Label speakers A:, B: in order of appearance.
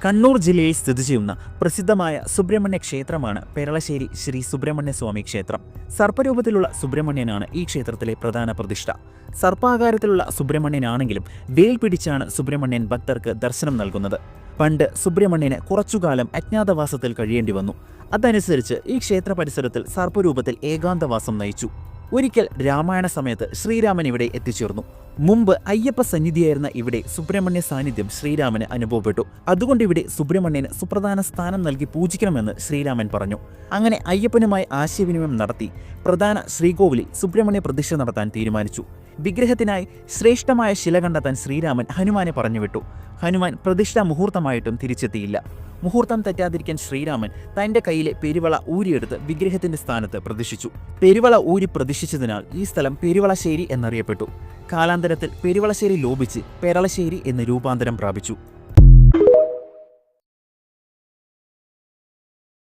A: കണ്ണൂർ ജില്ലയിൽ സ്ഥിതി ചെയ്യുന്ന പ്രസിദ്ധമായ സുബ്രഹ്മണ്യ ക്ഷേത്രമാണ് പെരളശ്ശേരി ശ്രീ സുബ്രഹ്മണ്യ സ്വാമി ക്ഷേത്രം. സർപ്പരൂപത്തിലുള്ള സുബ്രഹ്മണ്യനാണ് ഈ ക്ഷേത്രത്തിലെ പ്രധാന പ്രതിഷ്ഠ. സർപ്പാകാരത്തിലുള്ള സുബ്രഹ്മണ്യനാണെങ്കിലും വേൽ പിടിച്ചാണ് സുബ്രഹ്മണ്യൻ ഭക്തർക്ക് ദർശനം നൽകുന്നത്. പണ്ട് സുബ്രഹ്മണ്യന് കുറച്ചുകാലം അജ്ഞാതവാസത്തിൽ കഴിയേണ്ടി വന്നു. അതനുസരിച്ച് ഈ ക്ഷേത്ര പരിസരത്തിൽ സർപ്പരൂപത്തിൽ ഏകാന്തവാസം നയിച്ചു. ഒരിക്കൽ രാമായണ സമയത്ത് ശ്രീരാമൻ ഇവിടെ എത്തിച്ചേർന്നു. മുമ്പ് അയ്യപ്പ സന്നിധിയായിരുന്ന ഇവിടെ സുബ്രഹ്മണ്യ സാന്നിധ്യം ശ്രീരാമന് അനുഭവപ്പെട്ടു. അതുകൊണ്ട് ഇവിടെ സുബ്രഹ്മണ്യന് സുപ്രധാന സ്ഥാനം നൽകി പൂജിക്കണമെന്ന് ശ്രീരാമൻ പറഞ്ഞു. അങ്ങനെ അയ്യപ്പനുമായി ആശയവിനിമയം നടത്തി പ്രധാന ശ്രീകോവിലിൽ സുബ്രഹ്മണ്യ പ്രതിഷ്ഠ നടത്താൻ തീരുമാനിച്ചു. വിഗ്രഹത്തിനായി ശ്രേഷ്ഠമായ ശില കണ്ടെത്താൻ ശ്രീരാമൻ ഹനുമാനെ പറഞ്ഞുവിട്ടു. ഹനുമാൻ പ്രതിഷ്ഠാ മുഹൂർത്തമായിട്ടും തിരിച്ചെത്തിയില്ല. മുഹൂർത്തം തെറ്റാതിരിക്കാൻ ശ്രീരാമൻ തൻ്റെ കയ്യിലെ പെരുവള ഊരിയെടുത്ത് വിഗ്രഹത്തിന്റെ സ്ഥാനത്ത് പ്രതിഷ്ഠിച്ചു. പെരുവള ഊരി പ്രതിഷ്ഠിച്ചതിനാൽ ഈ സ്ഥലം പെരുവളശ്ശേരി എന്നറിയപ്പെട്ടു. കാലാന്തരത്തിൽ പെരുവളശ്ശേരി ലോപിച്ച് പെരളശ്ശേരി എന്ന് രൂപാന്തരം പ്രാപിച്ചു.